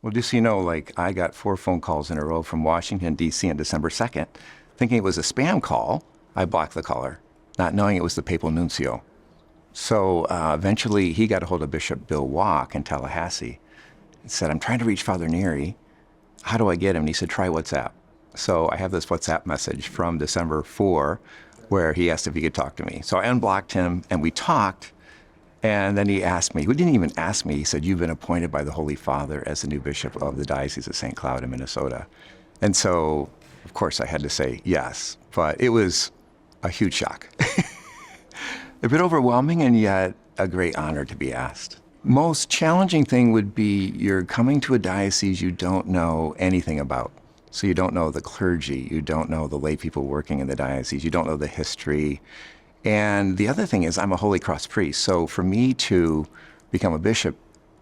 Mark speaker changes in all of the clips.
Speaker 1: Well, just so you know, like I got 4 phone calls in a row from Washington, D.C. on December 2nd, thinking it was a spam call. I blocked the caller, not knowing it was the papal nuncio. So eventually he got a hold of Bishop Bill Walk in Tallahassee and said, I'm trying to reach Father Neary. How do I get him? And he said, try WhatsApp. So I have this WhatsApp message from December 4 where he asked if he could talk to me. So I unblocked him and we talked. And then he asked me, he didn't even ask me, he said, you've been appointed by the Holy Father as the new bishop of the Diocese of St. Cloud in Minnesota. And so, of course, I had to say yes, but it was a huge shock. A bit overwhelming and yet a great honor to be asked. Most challenging thing would be you're coming to a diocese you don't know anything about. So you don't know the clergy, you don't know the lay people working in the diocese, you don't know the history. And the other thing is I'm a Holy Cross priest. So for me to become a bishop,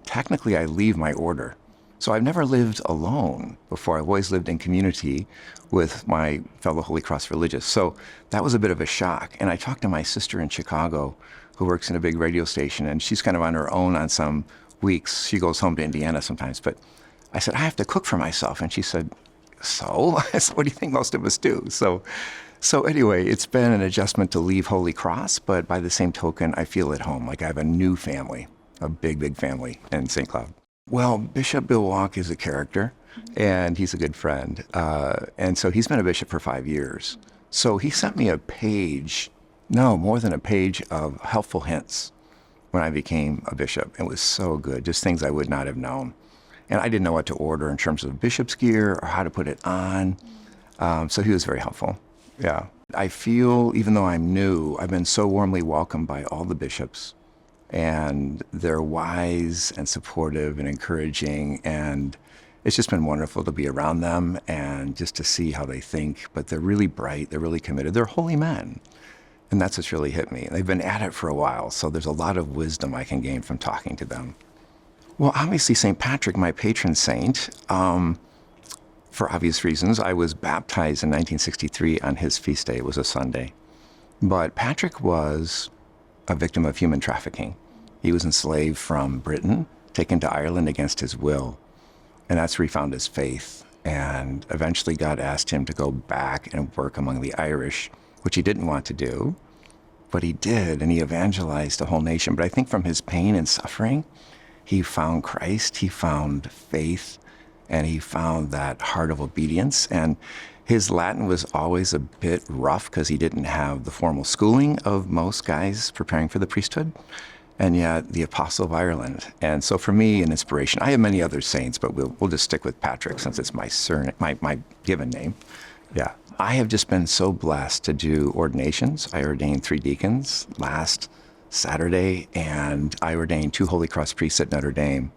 Speaker 1: technically I leave my order. So I've never lived alone before. I've always lived in community with my fellow Holy Cross religious. So that was a bit of a shock. And I talked to my sister in Chicago who works in a big radio station, and she's kind of on her own on some weeks. She goes home to Indiana sometimes. But I said, I have to cook for myself. And she said, so? I said, what do you think most of us do? So anyway, it's been an adjustment to leave Holy Cross, but by the same token, I feel at home, like I have a new family, a big, big family in St. Cloud. Well, Bishop Bill Walk is a character, and he's a good friend. And so he's been a bishop for 5 years. So he sent me a page, no, more than a page of helpful hints when I became a bishop. It was so good, just things I would not have known. And I didn't know what to order in terms of bishop's gear or how to put it on. So he was very helpful. Yeah. I feel, even though I'm new, I've been so warmly welcomed by all the bishops. And they're wise and supportive and encouraging. And it's just been wonderful to be around them and just to see how they think. But they're really bright. They're really committed. They're holy men. And that's what's really hit me. They've been at it for a while. So there's a lot of wisdom I can gain from talking to them. Well, obviously, St. Patrick, my patron saint, for obvious reasons, I was baptized in 1963 on his feast day. It was a Sunday. But Patrick was a victim of human trafficking. He was enslaved from Britain, taken to Ireland against his will. And that's where he found his faith. And eventually God asked him to go back and work among the Irish, which he didn't want to do. But he did, and he evangelized the whole nation. But I think from his pain and suffering, he found Christ, he found faith, and he found that heart of obedience. And his Latin was always a bit rough because he didn't have the formal schooling of most guys preparing for the priesthood, and yet the Apostle of Ireland. And so for me, an inspiration. I have many other saints, but we'll just stick with Patrick since it's my surname, my given name. Yeah. I have just been so blessed to do ordinations. I ordained 3 deacons last Saturday, and I ordained 2 Holy Cross priests at Notre Dame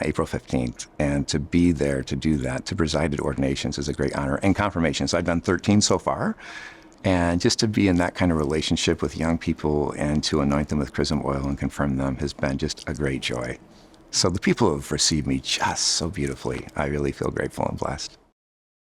Speaker 1: April 15th. And to be there to do that, to preside at ordinations is a great honor. And confirmations, I've done 13 so far. And just to be in that kind of relationship with young people and to anoint them with chrism oil and confirm them has been just a great joy. So the people have received me just so beautifully. I really feel grateful and blessed.